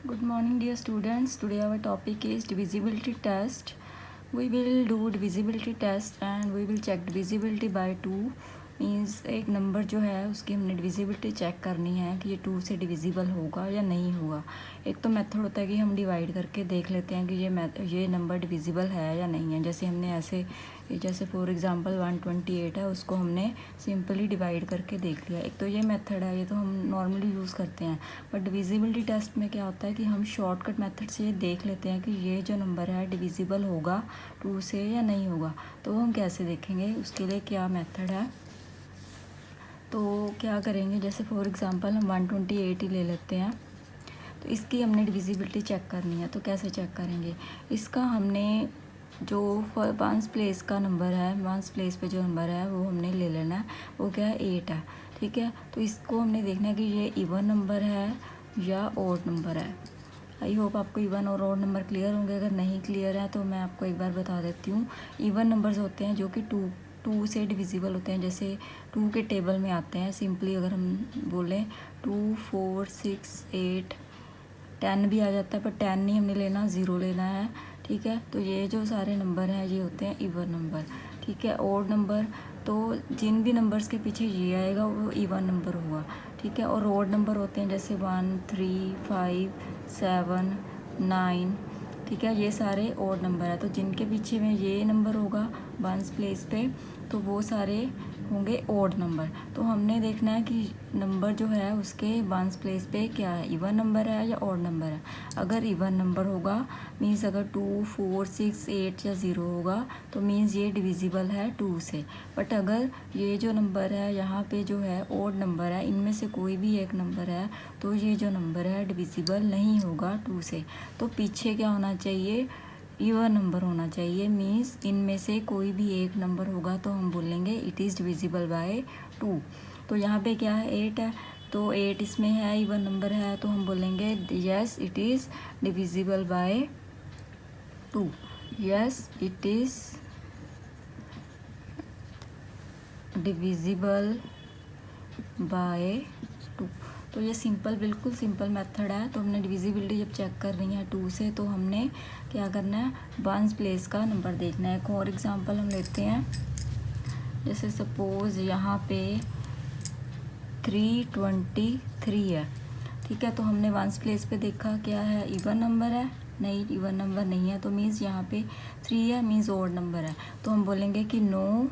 Good morning, dear students. Today our topic is divisibility test. We will do divisibility test and we will check divisibility by 2. Means एक number जो है उसकी हमने divisibility check करनी है कि ये 2 से डिविजिबल होगा या नहीं होगा। एक तो मेथड होता है कि हम डिवाइड करके देख लेते हैं कि ये नंबर डिविजिबल है या नहीं है। जैसे हमने जैसे फॉर एग्जांपल 128 है, उसको हमने सिंपली डिवाइड करके देख लिया। एक तो ये मेथड है, ये तो हम नॉर्मली यूज़ करते हैं। बट डिविजिबिलिटी टेस्ट में क्या होता है कि हम शॉर्टकट मेथड से ये देख लेते हैं कि ये जो नंबर है डिविजिबल होगा 2 से या नहीं होगा। तो हम कैसे देखेंगे, उसके लिए क्या मेथड है। तो क्या करेंगे, जैसे फॉर एग्ज़ाम्पल हम 128 ही ले लेते हैं। तो इसकी हमने डिविजिबिलिटी चेक करनी है। तो कैसे चेक करेंगे, इसका हमने जो वंस प्लेस का नंबर है, वंस प्लेस पे जो नंबर है वो हमने ले लेना है। वो क्या है, 8 है। ठीक है, तो इसको हमने देखना है कि ये इवन नंबर है या ऑड नंबर है। आई होप आपको इवन और ऑड नंबर क्लियर होंगे। अगर नहीं क्लियर है तो मैं आपको एक बार बता देती हूँ। इवन नंबर्स होते हैं जो कि टू से डिविजिबल होते हैं, जैसे 2 के टेबल में आते हैं। सिंपली अगर हम बोलें 2, 4, 6, 8, 10 भी आ जाता है, पर 10 नहीं हमने लेना, 0 लेना है। ठीक है, तो ये जो सारे नंबर हैं ये होते हैं इवन नंबर। ठीक है, ऑड नंबर तो जिन भी नंबर्स के पीछे ये आएगा वो इवन नंबर होगा। ठीक है, और ऑड नंबर होते हैं जैसे 1, 3, 5, 7, 9। ठीक है, ये सारे ऑड नंबर है। तो जिनके पीछे में ये नंबर होगा वंस प्लेस पे, तो वो सारे होंगे ऑड नंबर। तो हमने देखना है कि नंबर जो है उसके वंस प्लेस पे क्या है, इवन नंबर है या ऑड नंबर है। अगर इवन नंबर होगा मीन्स अगर 2, 4, 6, 8 या 0 होगा तो मीन्स ये डिविजिबल है 2 से। बट अगर ये जो नंबर है यहाँ पे जो है ऑड नंबर है, इनमें से कोई भी एक नंबर है, तो ये जो नंबर है डिविजिबल नहीं होगा 2 से। तो पीछे क्या होना चाहिए, इवन नंबर होना चाहिए। मीन्स इनमें से कोई भी एक नंबर होगा तो हम बोलेंगे इट इज़ डिविजिबल बाय 2। तो यहाँ पे क्या है, 8 है, तो 8 इसमें है, इवन नंबर है, तो हम बोलेंगे yes it is divisible by 2। Yes it is divisible by 2। तो ये सिंपल, बिल्कुल सिंपल मेथड है। तो हमने डिविजिबिलिटी जब चेक कर रही है 2 से, तो हमने क्या करना है, वंस प्लेस का नंबर देखना है। एक और एग्जांपल हम लेते हैं, जैसे सपोज़ यहाँ पे 323 है। ठीक है, तो हमने वंस प्लेस पे देखा क्या है, इवन नंबर है, नहीं इवन नंबर नहीं है, तो मीन्स यहाँ पे 3 है, मीन्स ऑड नंबर है। तो हम बोलेंगे कि no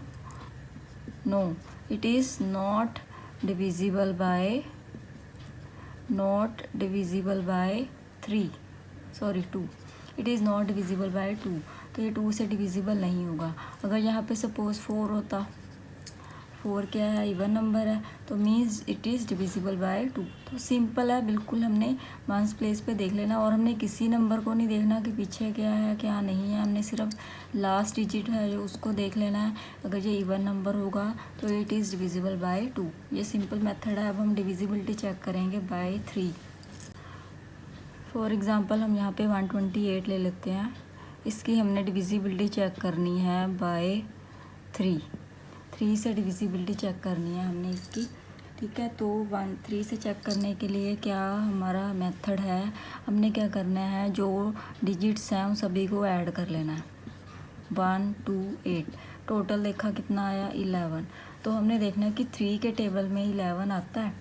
it is not divisible by 2। It is not divisible by 2। तो ये 2 से डिविजिबल नहीं होगा। अगर यहाँ पे सपोज 4 होता, 4 क्या है, इवन नंबर है, तो means it is divisible by 2। तो सिंपल है बिल्कुल, हमने वंस प्लेस पे देख लेना और हमने किसी नंबर को नहीं देखना कि पीछे क्या है क्या नहीं है। हमने सिर्फ लास्ट डिजिट है जो उसको देख लेना है। अगर ये इवन नंबर होगा तो इट इज़ डिविजिबल बाय 2। ये सिंपल मेथड है। अब हम डिविजिबिलिटी चेक करेंगे बाय 3। फॉर एग्ज़ाम्पल हम यहाँ पे 128 ले लेते हैं। इसकी हमने डिविजिबिलिटी चेक करनी है बाय 3 से डिविजिबिलिटी चेक करनी है हमने इसकी। ठीक है, तो 3 से चेक करने के लिए क्या हमारा मेथड है, हमने क्या करना है, जो डिजिट्स हैं उन सभी को ऐड कर लेना है। 1, 2, 8, टोटल देखा कितना आया, 11। तो हमने देखना है कि 3 के टेबल में 11 आता है।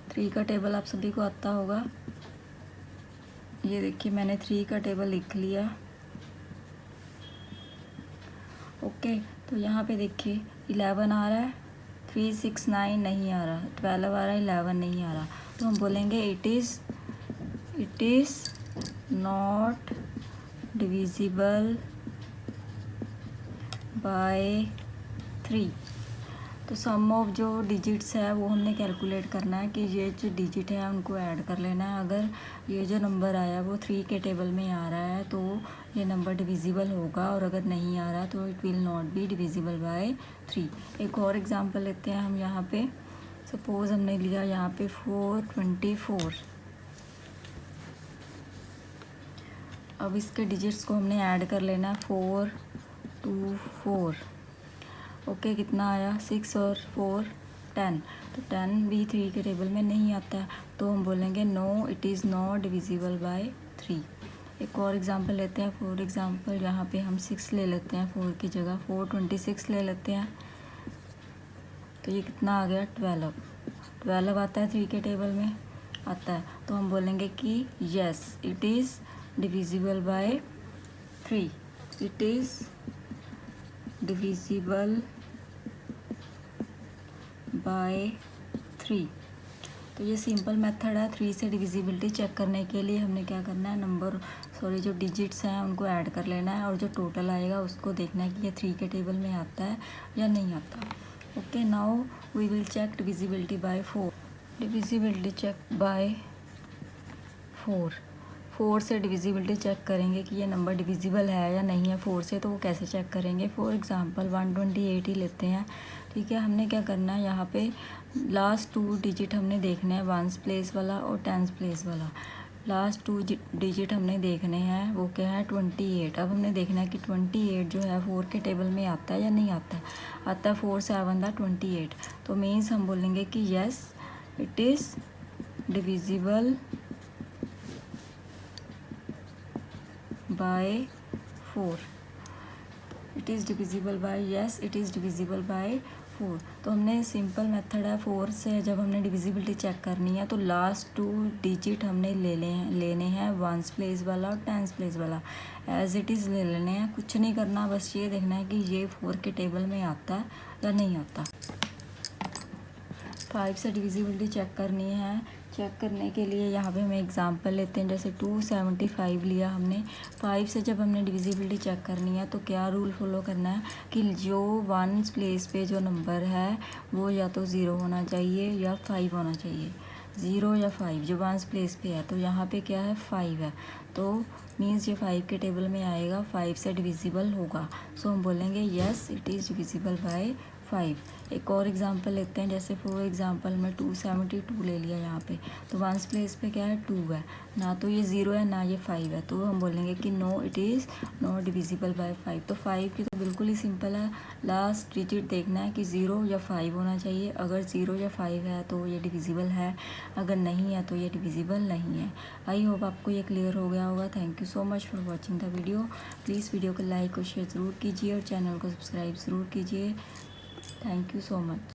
3 का टेबल आप सभी को आता होगा। ये देखिए मैंने 3 का टेबल लिख लिया। ओके, तो यहाँ पे देखिए 11 आ रहा है, 3, 6, 9 नहीं आ रहा, 12 आ रहा है, 11 नहीं आ रहा। तो हम बोलेंगे it is not divisible by 3। तो सम ऑफ जो डिजिट्स है वो हमने कैलकुलेट करना है कि ये जो डिजिट है उनको ऐड कर लेना है। अगर ये जो नंबर आया वो 3 के टेबल में आ रहा है तो ये नंबर डिविजिबल होगा, और अगर नहीं आ रहा तो it will not be divisible by 3। एक और एग्जांपल लेते हैं हम। यहाँ पे सपोज़ हमने लिया यहाँ पे 424। अब इसके डिजिट्स को हमने ऐड कर लेना है, 4, 2, 4। ओके, कितना आया, 6 और 4 10, तो 10 भी 3 के टेबल में नहीं आता है, तो हम बोलेंगे no it is not divisible by 3। एक और एग्जांपल लेते हैं। फॉर एग्जांपल यहाँ पे हम 6 ले लेते हैं, 4 की जगह 426 ले लेते हैं, तो ये कितना आ गया 12 आता है 3 के टेबल में आता है, तो हम बोलेंगे कि yes it is divisible by 3, it is divisible by 3। तो ये सिंपल मेथड है 3 से डिविजिबिलिटी चेक करने के लिए। हमने क्या करना है, जो डिजिट्स हैं उनको ऐड कर लेना है, और जो टोटल आएगा उसको देखना है कि ये 3 के टेबल में आता है या नहीं आता। Okay, now we will check divisibility by 4। Divisibility check by 4 से डिविजिबिलिटी चेक करेंगे कि ये नंबर डिविजिबल है या नहीं है 4 से। तो वो कैसे चेक करेंगे, फॉर एग्जांपल 128 ही लेते हैं, ठीक है। हमने क्या करना है, यहाँ पे लास्ट 2 डिजिट हमने देखने हैं, 1s प्लेस वाला और 10s प्लेस वाला। लास्ट 2 डिजिट हमने देखने हैं, वो क्या है 28। अब हमने देखना है कि 28 जो है 4 के टेबल में आता है या नहीं आता है। आता है 4 7 28, तो मीन्स हम बोलेंगे कि yes it is divisible by 4। It is divisible by, yes it is divisible by 4। तो हमने सिंपल मेथड है 4 से जब हमने डिविजिबिलिटी चेक करनी है तो लास्ट 2 डिजिट हमने लेने हैं 1s प्लेस वाला और 10s प्लेस वाला, एज इट इज़ ले लेने हैं, कुछ नहीं करना, बस ये देखना है कि ये 4 के टेबल में आता है या नहीं आता। 5 से डिविजिबिलिटी चेक करनी है। चेक करने के लिए यहाँ पे हम एग्जांपल लेते हैं, जैसे 275 लिया हमने। 5 से जब हमने डिविजिबिलिटी चेक करनी है तो क्या रूल फॉलो करना है कि जो 1s प्लेस पे जो नंबर है वो या तो 0 होना चाहिए या 5 होना चाहिए। 0 या 5 जो 1s प्लेस पे है, तो यहाँ पे क्या है 5 है, तो मीन्स ये 5 के टेबल में आएगा, 5 से डिविजिबल होगा। सो हम बोलेंगे yes it is divisible by 5। एक और एग्जांपल लेते हैं, जैसे फॉर एग्जांपल में 272 ले लिया यहाँ पे, तो 1s प्लेस पे क्या है 2 है, ना तो ये 0 है ना ये 5 है, तो हम बोलेंगे कि no it is not divisible by 5। तो 5 की तो बिल्कुल ही सिंपल है, लास्ट डिजिट देखना है कि 0 या 5 होना चाहिए। अगर 0 या 5 है तो ये डिविजिबल है, अगर नहीं है तो ये डिविजिबल नहीं है। आई होप आपको ये क्लियर हो गया होगा। Thank you so much for watching the video. Please video को लाइक और शेयर ज़रूर कीजिए और चैनल को सब्सक्राइब ज़रूर कीजिए। Thank you so much.